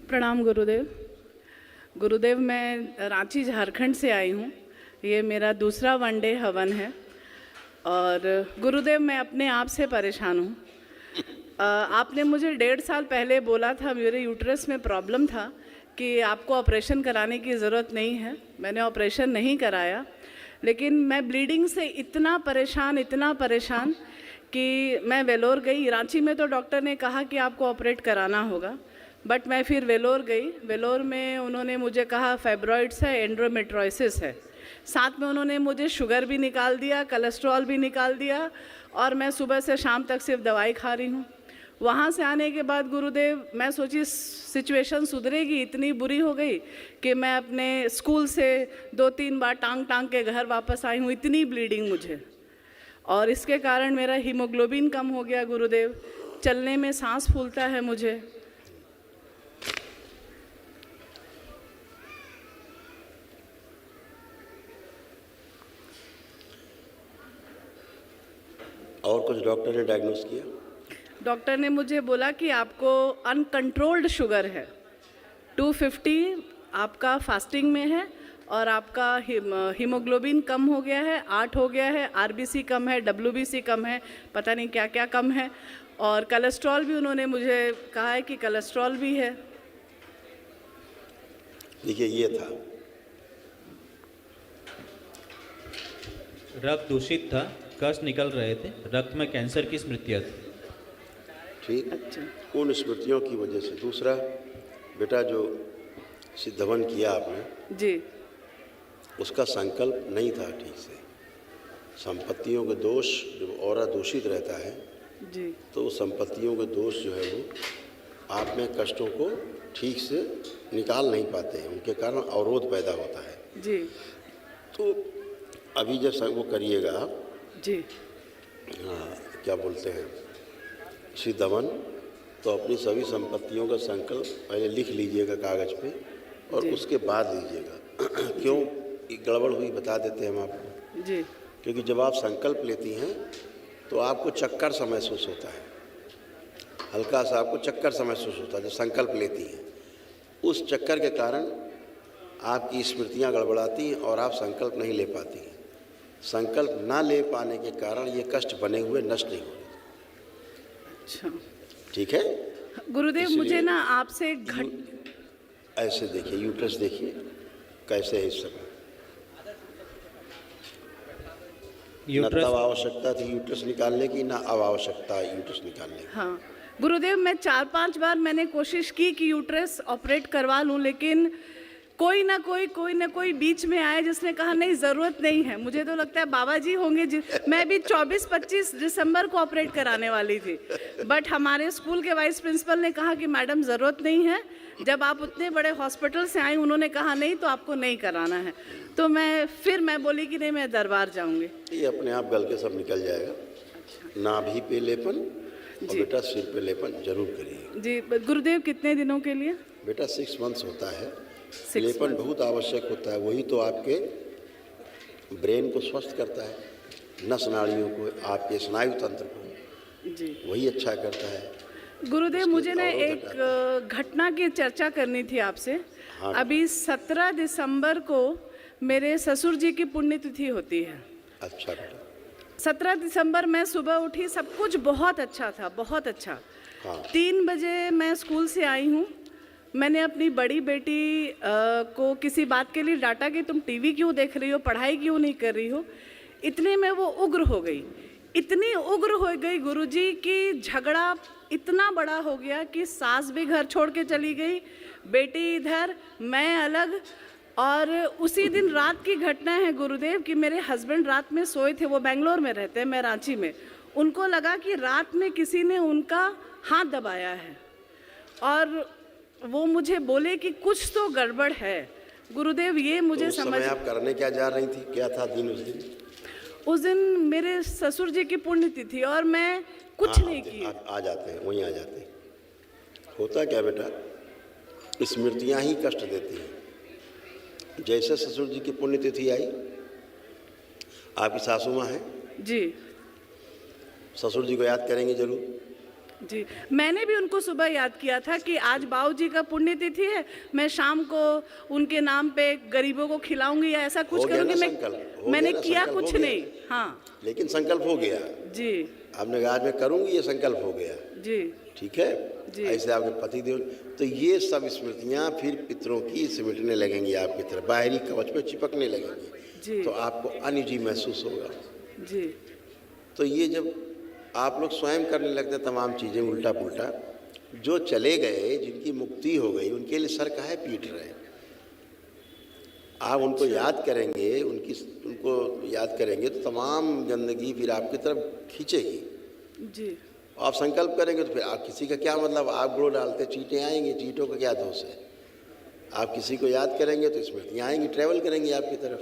प्रणाम गुरुदेव। गुरुदेव, मैं रांची झारखंड से आई हूँ। ये मेरा दूसरा वनडे हवन है और गुरुदेव मैं अपने आप से परेशान हूँ। आपने मुझे 1.5 साल पहले बोला था, मेरे यूट्रस में प्रॉब्लम था कि आपको ऑपरेशन कराने की ज़रूरत नहीं है। मैंने ऑपरेशन नहीं कराया, लेकिन मैं ब्लीडिंग से इतना परेशान कि मैं वेलोर गई। रांची में तो डॉक्टर ने कहा कि आपको ऑपरेट कराना होगा, बट मैं फिर वेलोर गई। वेलोर में उन्होंने मुझे कहा फाइब्रॉइड्स है, एंड्रोमेट्रोसिस है। साथ में उन्होंने मुझे शुगर भी निकाल दिया, कोलेस्ट्रॉल भी निकाल दिया और मैं सुबह से शाम तक सिर्फ दवाई खा रही हूँ। वहाँ से आने के बाद गुरुदेव मैं सोची सिचुएशन सुधरेगी, इतनी बुरी हो गई कि मैं अपने स्कूल से 2-3 बार टांग के घर वापस आई हूँ। इतनी ब्लीडिंग मुझे, और इसके कारण मेरा हीमोग्लोबिन कम हो गया गुरुदेव। चलने में सांस फूलता है मुझे। और कुछ डॉक्टर ने डायग्नोस किया? डॉक्टर ने मुझे बोला कि आपको अनकंट्रोल्ड शुगर है, 250 आपका फास्टिंग में है और आपका हीमोग्लोबिन कम हो गया है, 8 हो गया है, आरबीसी कम है, डब्ल्यूबीसी कम है, पता नहीं क्या क्या कम है, और कोलेस्ट्रॉल भी उन्होंने मुझे कहा है कि कोलेस्ट्रॉल भी है। देखिए, ये था रक्त दूषित था, कष्ट निकल रहे थे, रक्त में कैंसर की स्मृतियाँ थी। ठीक। अच्छा। उन स्मृतियों की वजह से। दूसरा, बेटा जो सिद्धवन किया आपने जी, उसका संकल्प नहीं था ठीक से। संपत्तियों के दोष, जब औरा दूषित रहता है जी, तो संपत्तियों के दोष जो है वो आप में कष्टों को ठीक से निकाल नहीं पाते हैं, उनके कारण अवरोध पैदा होता है। जी, तो अभी जब वो करिएगा आप, जी, क्या बोलते हैं, सिद्धवन, तो अपनी सभी संपत्तियों का संकल्प पहले लिख लीजिएगा कागज़ पे और उसके बाद लीजिएगा। क्यों गड़बड़ हुई बता देते हैं हम आपको। जी, क्योंकि जब आप संकल्प लेती हैं तो आपको चक्कर सा महसूस होता है, हल्का सा आपको चक्कर सा महसूस होता है जब संकल्प लेती हैं। उस चक्कर के कारण आपकी स्मृतियाँ गड़बड़ाती हैं और आप संकल्प नहीं ले पाती हैं। संकल्प ना ले पाने के कारण ये कष्ट बने हुए नष्ट नहीं हो रहे। अच्छा। ठीक है गुरुदेव, मुझे ना आपसे ऐसे देखिए, यूट्रस देखिए कैसे है इस समय। न तब आवश्यकता थी यूट्रस निकालने की, ना अब आवश्यकता है यूट्रस निकालने की। हाँ गुरुदेव, मैं 4-5 बार मैंने कोशिश की कि यूट्रस ऑपरेट करवा लूँ, लेकिन कोई ना कोई बीच में आया जिसने कहा नहीं, ज़रूरत नहीं है। मुझे तो लगता है बाबा जी होंगे। मैं भी 24-25 दिसंबर को ऑपरेट कराने वाली थी, बट हमारे स्कूल के वाइस प्रिंसिपल ने कहा कि मैडम ज़रूरत नहीं है। जब आप उतने बड़े हॉस्पिटल से आई, उन्होंने कहा नहीं तो आपको नहीं कराना है। तो मैं बोली कि नहीं, मैं दरबार जाऊँगी। ये अपने आप गल के सब निकल जाएगा। नाभि पे लेपन और बेटा सिर पे लेपन जरूर करिए। जी गुरुदेव, कितने दिनों के लिए? बेटा 6 मंथ्स होता है। लेपन बहुत आवश्यक होता है, वही तो आपके ब्रेन को स्वस्थ करता है, नस नाड़ियों को, आपके स्नायु तंत्र को जी वही अच्छा करता है। गुरुदेव, मुझे ना एक घटना की चर्चा करनी थी आपसे। हाँ। अभी 17 दिसंबर को मेरे ससुर जी की पुण्यतिथि होती है। अच्छा बेटा। 17 दिसंबर मैं सुबह उठी, सब कुछ बहुत अच्छा था, बहुत अच्छा। हाँ। 3 बजे मैं स्कूल से आई हूँ। मैंने अपनी बड़ी बेटी को किसी बात के लिए डांटा कि तुम टीवी क्यों देख रही हो, पढ़ाई क्यों नहीं कर रही हो। इतने में वो उग्र हो गई, इतनी उग्र हो गई गुरुजी कि झगड़ा इतना बड़ा हो गया कि सास भी घर छोड़ के चली गई, बेटी इधर, मैं अलग। और उसी दिन रात की घटना है गुरुदेव कि मेरे हस्बैंड रात में सोए थे, वो बेंगलोर में रहते हैं, मैं रांची में। उनको लगा कि रात में किसी ने उनका हाथ दबाया है और वो मुझे बोले कि कुछ तो गड़बड़ है। गुरुदेव, ये मुझे तो उस समझ। समय आप करने क्या जा रही थी, क्या था दिन उस दिन? उस दिन मेरे ससुर जी की पुण्यतिथि और मैं कुछ नहीं की। आ जाते हैं, वहीं आ जाते हैं। होता क्या बेटा, स्मृतियाँ ही कष्ट देती हैं। जैसे ससुर जी की पुण्यतिथि आई, आपकी सासू माँ हैं जी, ससुर जी को याद करेंगे जरूर। जी, मैंने भी उनको सुबह याद किया था कि आज बाऊजी का पुण्यतिथि है, मैं शाम को उनके नाम पे गरीबों को खिलाऊंगी या ऐसा कुछ हो गया ना करूंगी। संकल्प, हो मैंने गया ना, किया संकल्प हो कुछ गया। नहीं। हाँ लेकिन संकल्प हो गया, जी आपने कहा आज मैं करूंगी, ये संकल्प हो गया। जी ठीक है, जी। ऐसे आपके पति देव, तो ये सब स्मृतियां फिर पितरों की सिमटने लगेंगी आपकी तरफ, बाहरी कवच पे चिपकने लगेंगी, जी तो आपको अनिजी महसूस होगा। जी तो ये जब आप लोग स्वयं करने लगते हैं तमाम चीज़ें उल्टा पुल्टा, जो चले गए, जिनकी मुक्ति हो गई, उनके लिए सर काहे पीट रहे हैं? आप उनको याद करेंगे, उनको याद करेंगे तो तमाम गंदगी फिर आपकी तरफ खींचेगी। जी आप संकल्प करेंगे तो फिर आप किसी का क्या मतलब, आप गुड़ डालते चींटें आएंगी, चींटों का क्या दोष है? आप किसी को याद करेंगे तो स्मृतियाँ आएंगी, ट्रैवल करेंगी आपकी तरफ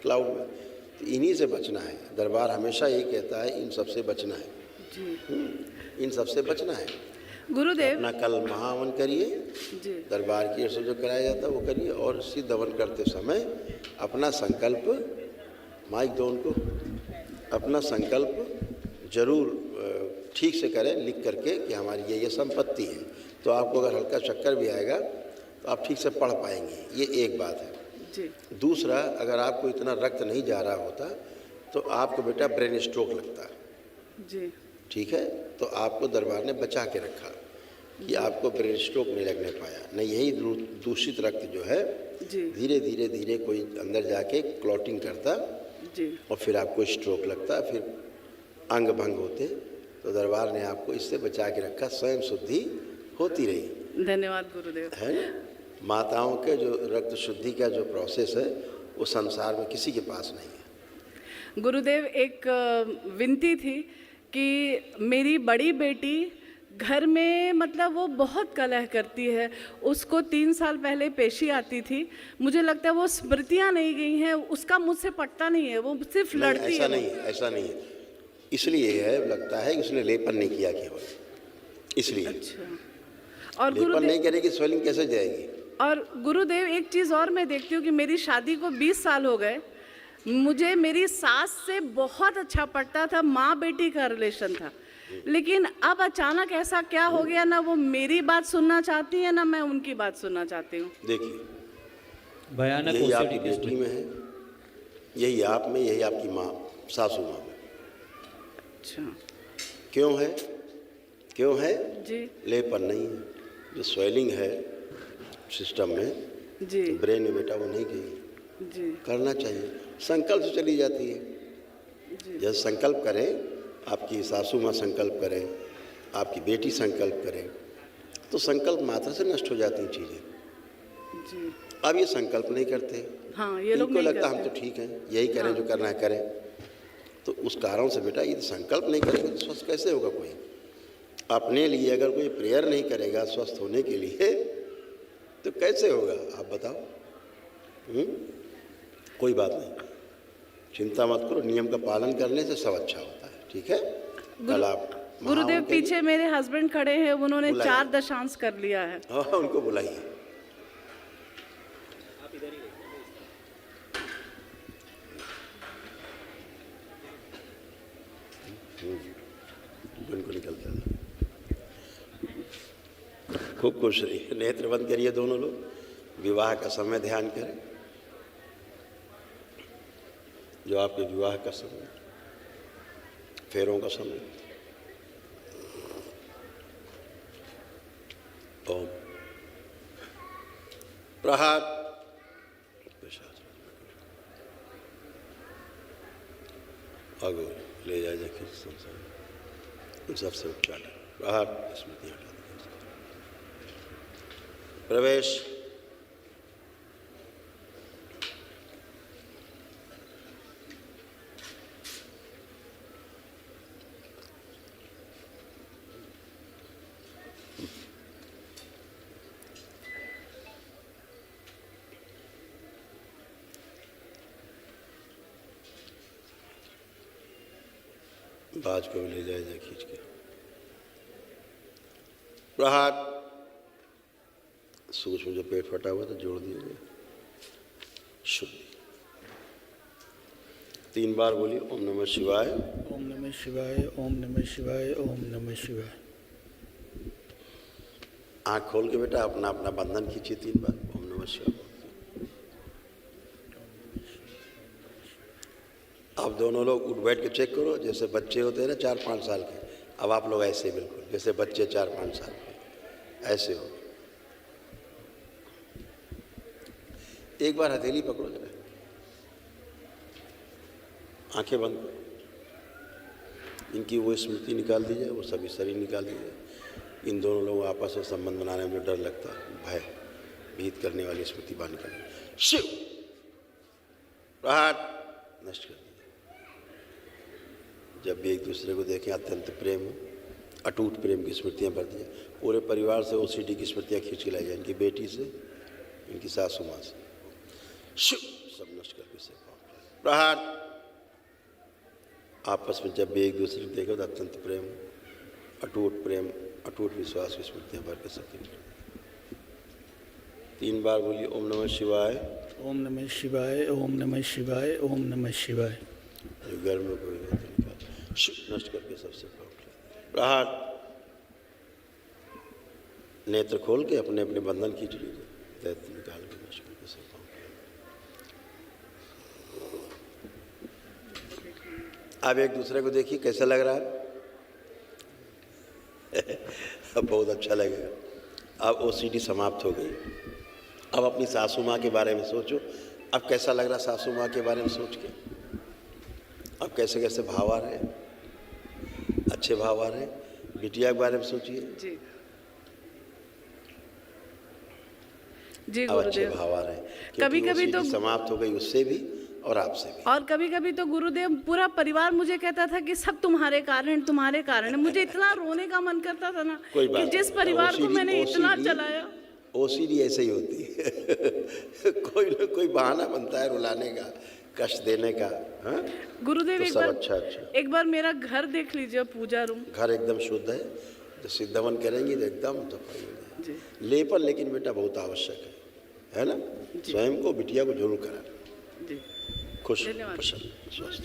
क्लाउड में। तो इन्हीं से बचना है। दरबार हमेशा यही कहता है, इन सबसे बचना है। जी इन सबसे बचना है। गुरुदेव अपना कल महावन करिए, जी दरबार की ओर से जो कराया जाता है वो करिए, और सिद्ध हवन करते समय अपना संकल्प, माइक दो उनको, अपना संकल्प जरूर ठीक से करें, लिख करके कि हमारी ये संपत्ति है। तो आपको अगर हल्का चक्कर भी आएगा तो आप ठीक से पढ़ पाएंगे, ये एक बात है। जी दूसरा, अगर आपको इतना रक्त नहीं जा रहा होता तो आपको बेटा ब्रेन स्ट्रोक लगता है। जी ठीक है, तो आपको दरबार ने बचा के रखा कि आपको ब्रेन स्ट्रोक नहीं लगने पाया। नहीं, यही दूषित रक्त जो है जी धीरे धीरे धीरे कोई अंदर जाके क्लॉटिंग करता जी और फिर आपको स्ट्रोक लगता, फिर अंग भंग होते। तो दरबार ने आपको इससे बचा के रखा, स्वयं शुद्धि होती रही। धन्यवाद गुरुदेव। है ना? माताओं के जो रक्त शुद्धि का जो प्रोसेस है वो संसार में किसी के पास नहीं है। गुरुदेव, एक विनती थी कि मेरी बड़ी बेटी घर में मतलब वो बहुत कलह करती है। उसको 3 साल पहले पेशी आती थी। मुझे लगता है वो स्मृतियाँ नहीं गई हैं, उसका मुझसे पटता नहीं है, वो सिर्फ नहीं, लड़ती ऐसा है। नहीं है, ऐसा नहीं है। इसलिए है, लगता है कि उसने लेपन नहीं किया केवल, इसलिए। अच्छा। और लेपन गुरुदेव, नहीं करेगी, स्वेलिंग कैसे जाएगी? और गुरुदेव एक चीज़ और मैं देखती हूँ कि मेरी शादी को 20 साल हो गए, मुझे मेरी सास से बहुत अच्छा पड़ता था, माँ बेटी का रिलेशन था। लेकिन अब अचानक ऐसा क्या हो गया, ना वो मेरी बात सुनना चाहती है ना मैं उनकी बात सुनना चाहती हूँ। देखिए, भयानक यही आपकी OCD बेटी में है, यही आप में, यही आपकी माँ, सासू माँ में। अच्छा क्यों है? क्यों है? जी लेपन नहीं है। जो स्वेलिंग है सिस्टम में, जी ब्रेन में बेटा वो नहीं गई। जी करना चाहिए, संकल्प से चली जाती है। जी जैसे संकल्प करें, आपकी सासू माँ संकल्प करें, आपकी बेटी संकल्प करें, तो संकल्प मात्र से नष्ट हो जाती हैं चीज़ें। जी। अब ये संकल्प नहीं करते, हाँ, ये लोग इनको नहीं लगता हम करते। तो ठीक हैं, यही करें हाँ। जो करना है करें। तो उस कारण से बेटा ये संकल्प नहीं करेंगे तो स्वस्थ कैसे होगा कोई? अपने लिए अगर कोई प्रेयर नहीं करेगा स्वस्थ होने के लिए तो कैसे होगा, आप बताओ? कोई बात नहीं, चिंता मत करो, नियम का पालन करने से सब अच्छा होता है। ठीक है, कल आप गुरुदेव, महावन के लिए- पीछे मेरे हस्बैंड खड़े हैं, उन्होंने बुलाइए। 4 दशांश कर लिया है। हाँ, उनको बुलाइए। उनको निकलता है। खूब खुश रहिए, नेत्र बंद करिए दोनों लोग, विवाह का समय ध्यान करें, जो आपके विवाह का समय, फेरों का समय। ओम प्रहार आगो ले जाए जाके संसार उन सबसे उच्चारण प्रहार स्मृति हटा दें। प्रवेश। बाज को भी ले जाए जाए खींच के। प्रहार। सूक्ष्म जो पेट फटा हुआ था जोड़ दिए, शुद्ध। 3 बार बोलिए ओम नमः शिवाय। ओम नमः शिवाय, ओम नमः शिवाय, ओम नमः शिवाय। आँख खोल के बेटा अपना अपना बंधन खींचिए 3 बार। ओम नमः शिवाय। अब दोनों लोग उठ बैठ के चेक करो, जैसे बच्चे होते हैं ना 4-5 साल के, अब आप लोग ऐसे बिल्कुल जैसे बच्चे 4-5 साल के ऐसे हो। एक बार हथेली पकड़ो जरा, आंखें बंद करो, इनकी वो स्मृति निकाल दी जाए, वो सभी शरीर निकाल दी जाए। इन दोनों लोगों आपस में संबंध बनाने में जो डर लगता है, भय भीत करने वाली स्मृति बाहर निकाल शिव प्रहार नष्ट कर दीजिए। जब भी एक दूसरे को देखें अत्यंत प्रेम हो, अटूट प्रेम की स्मृतियाँ भर दीजिए। पूरे परिवार से OCD की स्मृतियाँ खींच के लाई जाए, इनकी बेटी से, इनकी सासू माँ से। शिव सब नष्ट करके से प्रहार। आपस में जब भी एक दूसरे को देखो तो अत्यंत प्रेम, अटूट प्रेम, अटूट विश्वास की स्मृतियाँ भर के सबके 3 बार बोलिए ओम नमः शिवाय। ओम नमः शिवाय, ओम नमः शिवाय, ओम नमः शिवाय। घर में कोई नहीं तो निकाल शिव नष्ट करके सबसे प्रहार। नेत्र खोल के अपने अपने बंधन खींच लीजिए, दैत्य निकाल के नष्ट करके सब। अब एक दूसरे को देखिए कैसा लग रहा है। अब बहुत अच्छा लगेगा। अब OCD समाप्त हो गई। अब अपनी सासू माँ के बारे में सोचो, अब कैसा लग रहा सासू माँ के बारे में सोच के। अब कैसे कैसे भाव आ रहे हैं, अच्छे भाव आ रहे हैं। बिटिया के बारे में सोचिए, जी जी अब अच्छे गुरुदेव। भाव आ रहे हैं। कभी-कभी OCD तो समाप्त हो गई उससे भी और आपसे भी। और कभी-कभी तो गुरुदेव पूरा परिवार मुझे कहता था कि सब तुम्हारे कारण। मुझे इतना रोने का मन करता था ना कोई कि बात जिस नहीं। परिवार को मैंने इतना OCD चलाया। OCD ऐसे ही होती है। कोई ना कोई बहाना बनता है रुलाने का, कष्ट देने का। हाँ? गुरुदेव तो एक सब बार अच्छा। एक बार मेरा घर देख लीजिए, पूजा रूम। घर एकदम शुद्ध है, तो सिद्धवन करेंगी तो एकदम सफाई हो जी। जाए। लेपन लेकिन बेटा बहुत आवश्यक है ना। स्वयं को बिटिया को जरूर कराना। जी खुश धन्यवाद। प्रसन्न स्वस्थ।